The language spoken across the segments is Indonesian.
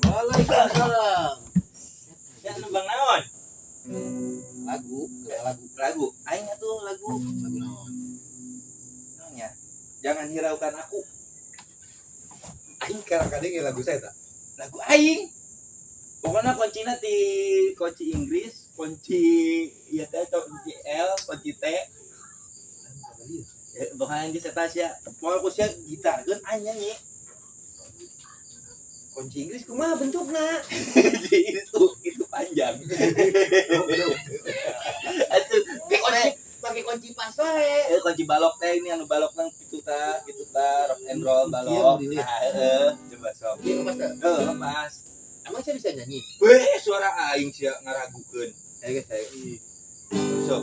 Waalaikumsalam. Ya nembang naon? Lagu. Aing atuh lagu naon? Naonnya? Jangan hiraukan aku. Aing kadang-kadang lagu saya tak. Lagu aing. Pokoknya kuncinya di kunci Inggris, kunci ya teh kunci L, kunci T. Ya, pokoknya di setasya. Pokoknya ku sia gitar kan aing nyanyi. Kunci Inggris kumaha bentukna? itu panjang. Atuh pakai kunci pas wae. Kunci balok teh ini anu balok nang kitu ta rock and roll balok. Nah, coba sok. Iya pas tak. Pas. Emang saya bisa nyanyi? Weh, suara aing sia ngaragukeun. Ayo guys, ayo. Sok.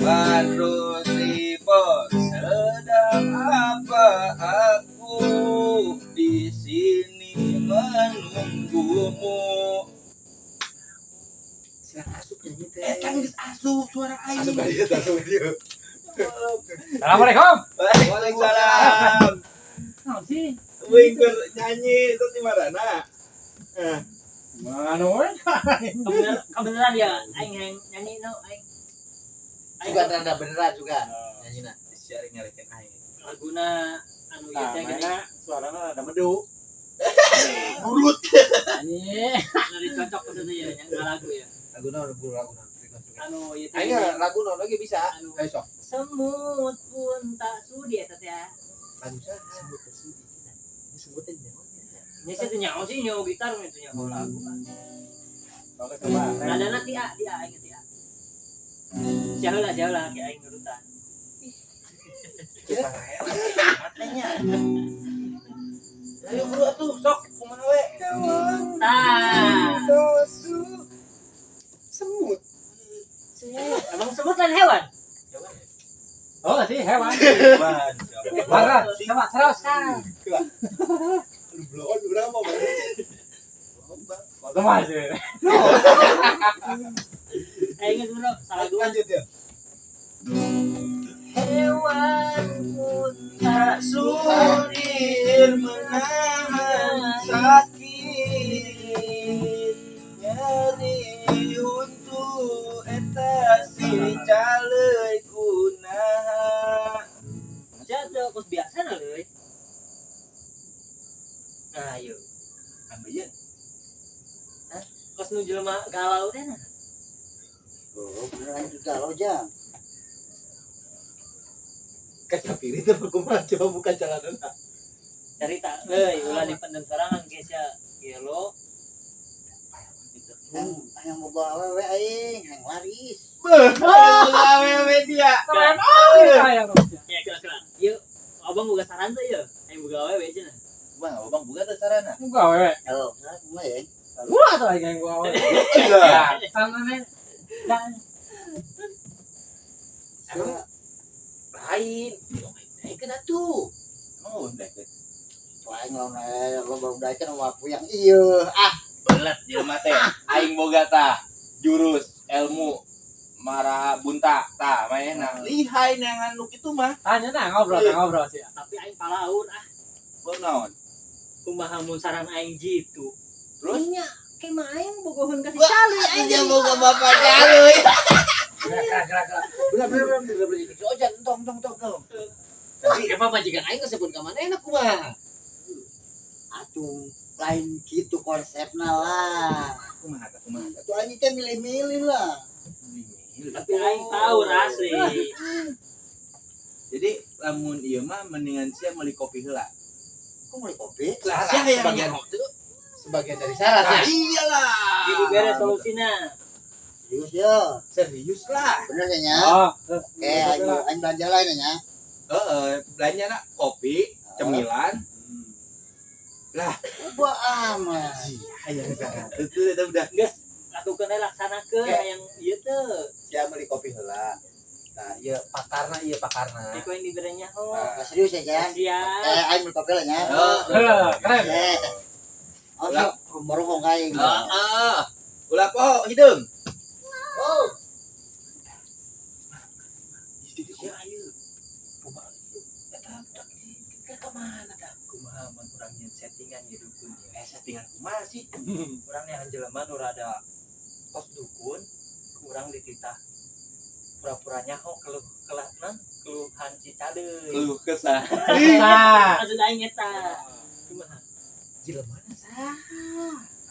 One, two, three, four. Sedang apa aku di sini menunggumu. Siapa asup nyanyi teh? Kan geus asup suara aing. Asup dia. Assalamualaikum. Waalaikumsalam. Naon sih? Wing keur nyanyi itu di mana? Mana we? Kebenaran ya aing nyanyi no aing. Juga rada beneran juga nyanyi na. Sharing nyarikan aing. Laguna anu ieu teh gini. Suarana ada medu. Burut. Anjing, dari cocok ke situ ya lagu ya. Lagu naon lagu naon. Anu ieu teh. Aing lagu naon lagi bisa. Anu Ayo sok. semut pun tak sudi eta teh. Lagu saha? Sebut tersebut. Disebutin naon? Nya sih teh nyaho sih nyaho gitar itu nyaho lagu. Oke coba. Nadana ti A aing ti A. Jaheula kayak aing nurutan. Matanya. Ayo buru atuh sok kumaha we? Tah. Dosu. Semut. Emang semut kan hewan? Oh, sih hewan. Hewan. Marah. Coba terus. Lu bloon berapa banget? Teman sih. Aing geus bener salah dua. Lanjut ya. Hewan pun Tak sudir menahan sakit nyeri untuk eta si caleuy kunaha. Jatuh kos biasa na leuy. Nah, yuk. Ambeien. Kos nu jelema galau teh nah. Oh, beneran itu galau jang. Kaca piring teh kumaha coba buka jalanana. Cerita euy ulah dipendem sorangan geus ya gelo. Yang mau bawa awewe aing, yang laris. Gawe dia. Keren kayak Ya kelas. Yuk, abang boga saran tuh ya. Aing boga awewe cenah. Bang, abang buka teh sarana. Enggak we. Halo, mulai ya. Wah, tuh yang gua. Iya. Tangannya dan Emang lain. Aing kena tuh. Oh, deket. Aing lawan lo baru daekeun sama aku yang ieu. Belet jelema teh. Aing boga tah jurus ilmu mara bunta tah maena. Lihai neangan nu kitu mah. tanya ngobrol sih. Tapi aing palaur Oh naon? kumaha mun saran aing jitu. Terus Nya kemah aing bogohon kasih cali aing dia boga bapak caleuy. Gerak. Bener. Ojan, tong. Tapi emang majikan aing kesebut ka manehna kumaha? Atuh lain gitu konsepna lah. Kumaha tah kumaha? Atuh anjing teh milih-milih lah. Tapi aing tahu asli. Jadi lamun ieu mah mendingan sia meuli kopi heula. Kok mulai kopi? Sia yang sebagian nyaho teu. sebagian dari syarat ya. Iyalah. Jadi beres solusina. Serius ya. Serius lah. Bener ya nya. Oh, Oke, aing belanja lain nya. Belanjana kopi, cemilan. Lah, Ubah amat. aya sana. Itu udah. Geus lakukeun laksanakeun yang ieu teh. Sia meuli kopi heula. Nah, ieu pakarna. Eko yang diberenya ho. Nah, serius ya, Jan? Siap. Aing meuli kopi lah nya. keren. Oh, baru kong aing. Ulah po hideung. Oh. Ya ayo. Eta kemana dah? kumaha mun urang nyen settingan di dukun. Settingan kumaha sih? Urang yang jelema nu rada kos dukun, urang dititah pura-puranya keluhan si cadeui. Keluh kesah. Maksud aing eta. Kumaha? Jelemana saha?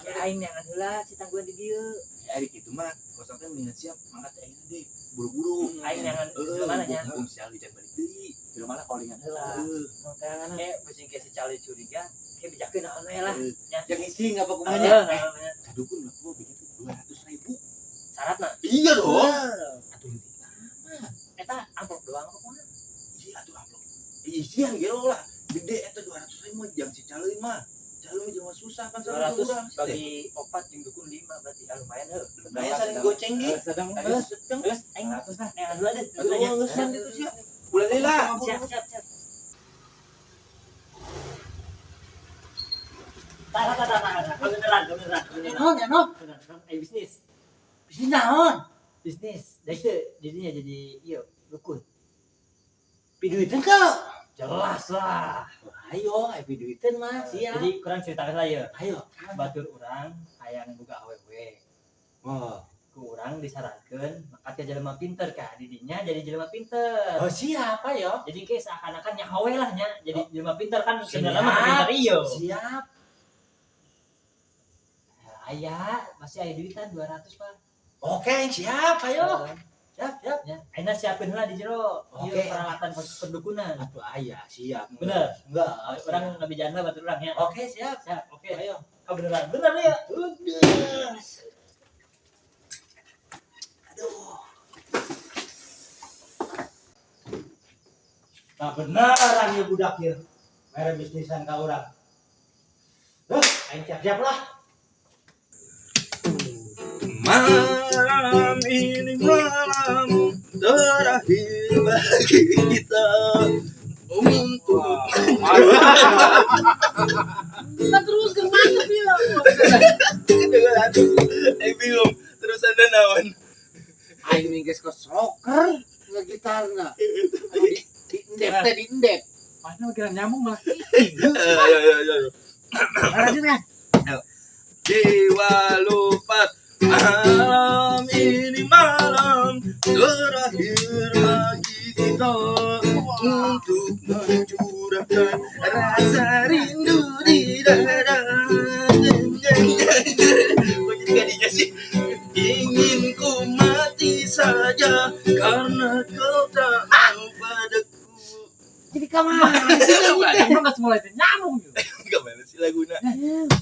Ya aing yang heula si tangguhan di dieu. Ya ari kitu mah kosong teh mendingan siap mangkat aing deh buru-buru. Aing yang jelemana nya. Sial dijan balik deui. Jelemana callingan heula. Makanya kayak pusing kayak si cali curiga, kayak bijakeun naon we lah. Yang isi apa kumanya? Kadukun lah gua bikin 200.000. Syaratna. Iya dong. Atuh Eta amplop doang apa kumaha? iya atuh amplop. Isian gelo lah. Gede eta 200.000 jang si caleui mah. Caleui mah susah kan 200 urang. bagi 4 jeung dukun 5 berarti lumayan heuh. Daya saling goceng ge. Sedang Terus aing 100 lah. Yang dua deh. Aduh ngeusan itu siap. Ulah lila. Siap. Tahan. Beneran. Bisnis. Bisnis naon? Bisnis. Da itu jadinya jadi ieu dukun. Piduiteun kau. Jelas lah. Ayo, ayo piduiteun mah siap. Jadi kurang ceritakan saya. Ayo. Batur urang hayang boga awewe. Oh, Ku urang disarankeun makat ke jelema pinter kan. Didinya jadi jelema pinter. oh siapa ya? Jadi kayak seakan-akan nyawe lah nya. Jadi jelema pinter kan Siap. sebenarnya mah pinter ieu. Siap. Aya, masih aya duitan 200, Pak. Oke, siap. Ayo. Siap. Ya, ayeuna siapkeun heula di jero. Ieu Oke. peralatan perdukunan. Atuh aya, siap. Bener. Enggak. Orang ngabijana batur urang ya. Oke, siap. Siap, oke. Ayo. Oh, beneran ya. Udah. Aduh. Nah beneran ya budak ya. Mere bisnisan ka urang. Aing siap-siap lah. Malam ini malam terakhir bagi kita untuk Terus ke mantep ya. dengan aduh bingung terus ada naon Aing mingges ke soccer nge gitarna. Di indep. Mana kira nyamuk malah. ayo Rajin ya. Dewa lupa malam ini malam terakhir bagi kita untuk mencurahkan rasa rindu di dada. Kok jadi gadinya sih? Ingin ku mati saja karena kau tak mau padaku. Jadi kamar sih Emang enggak semula itu nyamuk gitu. Gimana sih laguna?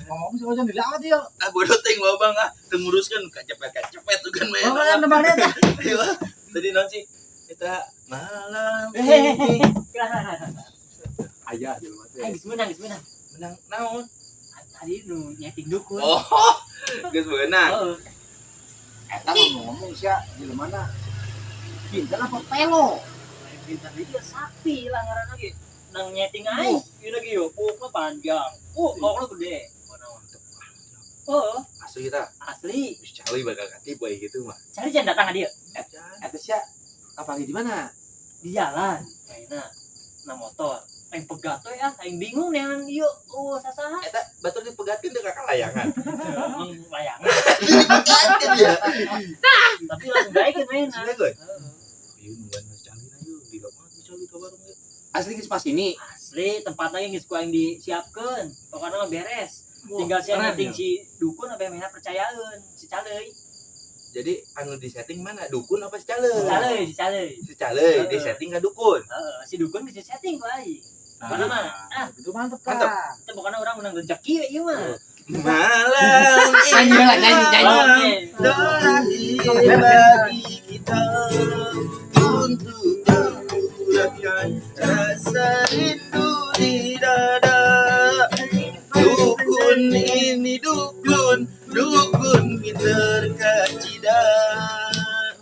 Ngomong sih ojan dilawat ya. Ah bodoh teng babang ah tenguruskan kacepet tuh kan main. Oh, kan nebang eta. Ayo, tadi non sih kita malam Hehehe. Ayah di rumah Aing geus menang. menang naon? Tadi nu nyeting dukun. Oh, geus beunang. Heeh. Eta ngomong sia di mana? Pinter apa pelo? Pintar dia sapi lah ngaranna ge. Nang nyeting aing. Ieu lagi yo, pukna panjang. Kokna gede. Oh, Asli kita, asli. cali bakal katipu gitu mah. Cari jangan datang ka dieu. Eta sia apa di mana? Di jalan. Ayeuna na motor. Aing pegat we ah, aing bingung dengan ieu. Sasaha? Eta batur dipegatkeun deuk ka layangan. Emang layangan. Dipegatkeun dia. Tapi langsung baikeun mainna. Sudah gue. Ieu nuan mas cali na yeuh, di mana cali ka bareng ge. Asli geus pas ini. Asli tempat lagi geus ku aing disiapkeun. Pokoknya mah beres. Tinggal si nyeting si dukun apa yang percayaeun si caleuy. Jadi anu di setting mana? Dukun apa si cale? Si caleuy. Si cale di setting ka dukun. Heeh, si dukun bisa setting ku aing. Mana mah? Itu mantep Mantep. kan. Kita pokoknya orang menang rezeki ieu mah. Malam Nyanyi lah, nyanyi. terakhir bagi kita untuk mencurahkan rasa rindu di dada. Dukun ini dukun pinter kacidan.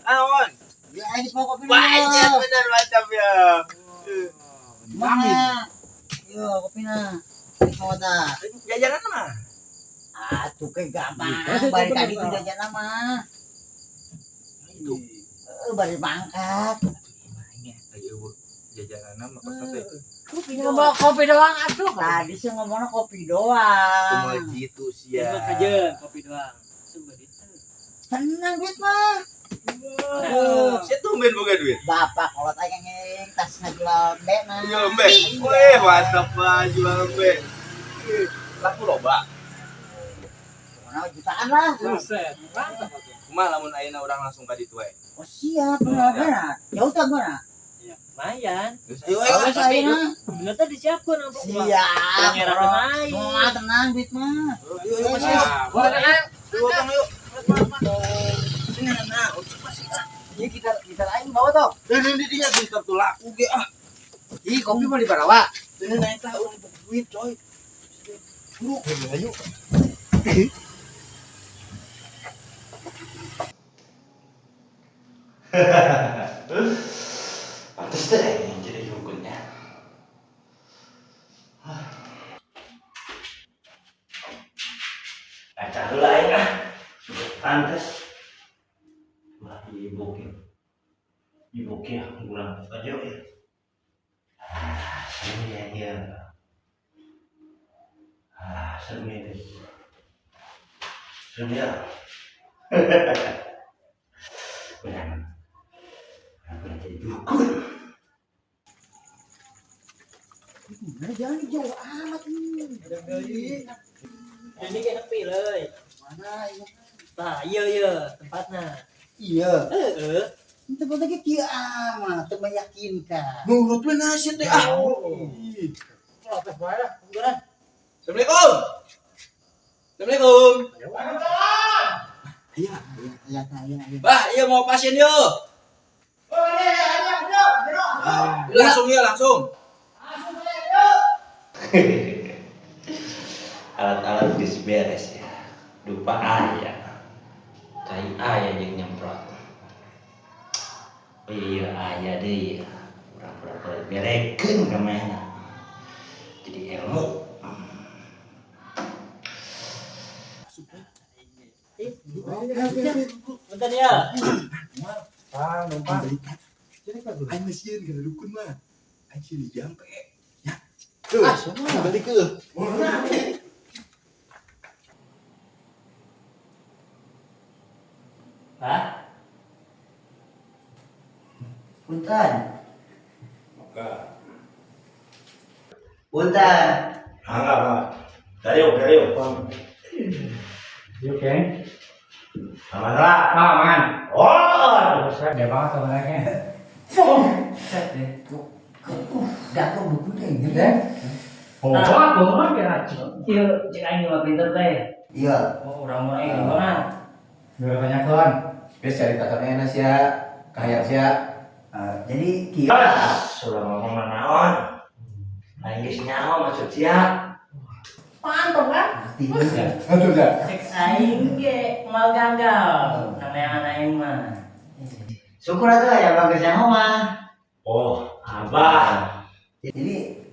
Awan, Ya aing mau kopi. banyak benar macam ya. Mana? Yo kopina. Mau ta? Jajanan mah. Atuh ke gampang. Balik tadi itu jajan mah. Bari mangkat. Ayo jajanan mah kosong teh. Ngomong kopi doang atuh. Tadi sih ngomongnya kopi doang. Cuma gitu sih ya. Terima aja kopi doang. Sungguh itu. Tenang duit mah. Saya tumben boga duit. Bapak kalau tanya ngeng tas ngejelombe nah. Jual lembe. Weh, mantap Pak, jual lembe. Laku loba. Mana jutaan lah. Buset, mantap atuh. Kumaha lamun ayeuna urang langsung ka ditu we. Oh siap, benar. Jauh tak mana? Ya, lumayan. Geus ayo Kalau saya mah Bener teh disiapkeun apa? siap. Nyerahkeun aing. Semua tenang duit mah. Ayo masih. Boleh kan? Ayo Bang, yuk. Sini nah, Ini kita lain bawa toh. ini dinya geus kartu laku ge ah. Ih, kopi mau dibawa. Ini naik tah urang duit coy. Buru, ayo. Pantes deh yang jadi dukunnya. Acara lain ah. Pantes. Wah, ibu kia kurang aja ya. Ini ya. Seni deh. Seni ya. Benar. Aku jadi dukun. Nah, jangan jauh amat nih. Jadi kayak nepi leuy. Mana ini? Tah, ieu tempatna. Iya. Heeh. Tempat lagi kia amat, meyakinkan. Nurut we nasi teh ah. Protes bae lah, kebetulan. Assalamualaikum. Assalamualaikum. Iya. Bah, iya mau pasien yuk. Langsung ya, langsung. Alat-alat geus beres ya. Dupa aya. Tai aya yang nyemprot. Iya aya deui ya. Pura-pura berekeun ka mana. Jadi ilmu. Bentar ya. Numpang. Aing masieun gara dukun mah. Aing sieun di jampe. Balik ke. Hah? Punten. Maka. Punten. Enggak. Dari Bang. Yuk, Keng. Aman lah. Aman. Oh, besar deh banget sebenarnya. Set deh. Gak kok dukun kayak gitu Ya. kan? Oh, mah kira Ieu cek aing mah pinter teh. Iya. Oh, urang-urang aing gimana? Udah banyak tuan. Biar cari tatarnya enak sih ya. Kayak sih ya. Jadi kia. Sudah ngomong naon. Lain geus nyaho maksud sia. Mantap kan? Betul dah. Cek aing ge mal gagal. Namanya aing mah. Syukur aja ya bagusnya mah. Oh, abah. Jadi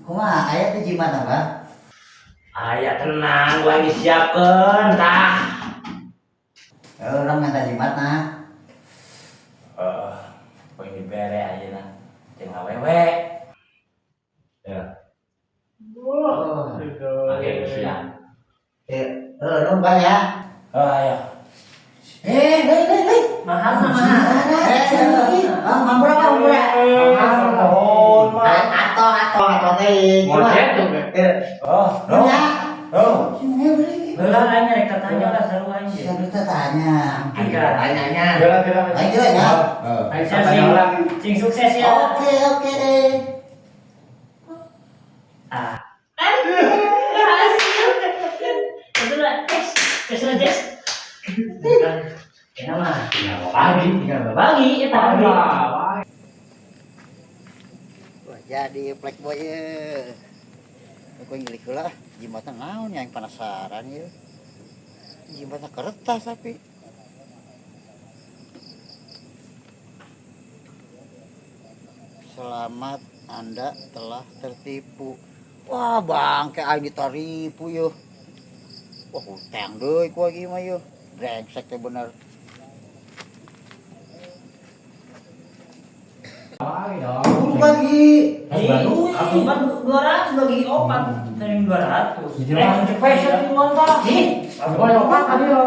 kumaha aya teh jimat apa? Aya tenang, gua geus siapkeun tah. Orang minta jimat nah. Poin dibere ayeuna. Jeung awewe. Ya. Oh. Oke, siap. Numpang ya. Oh, ayo. Mahal. Mampura. Atau teh. Oh, Ya. Oh. Heula aing rek katanya lah seru aing ge. Saya bisa tanya. Tanyanya. Ayo ya. Aing sing sukses ya. Oke deh. Ah. Kebetulan, kebetulan Jess. Enak mah, tinggal berbagi, ya tadi. Wah, jadi playboy ya. Aku ngilik lah, jimatnya naon yang penasaran ya. Jimatnya kertas tapi. Selamat, Anda telah tertipu. Wah, bangke aing ditaripu yo. Wah, hutang deui ku lagi mah yo. Brengsek teh bener. Aku bagi. Aku kan 200 bagi opat, sering 200. Cepet di motor. Aku mau opat tadi yo.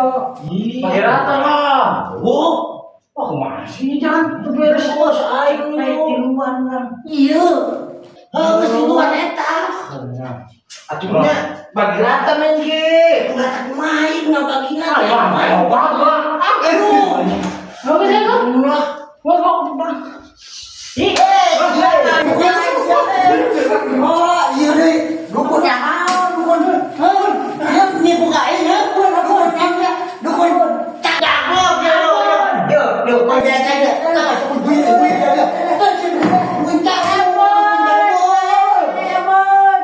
Bagi rata lah. Oh, masih jangan beres bos air Tiluan lah. Iya. Harus duluan eta. Atunya bagi rata men ge. Rata main nggak bagi nana. Wah, mau banget. Aduh. Bagus ya kan? Wah, oh, iya deh. Dukun yang mau, dukun. Ini bukain ya, dukun. Cakap Yo, kau biasa aja. Duit aja.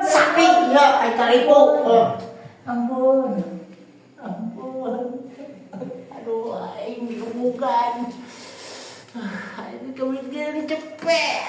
Sapi ya, ai taripo. Ampun. Aduh, aing bukan. Aing kemikiran cepet.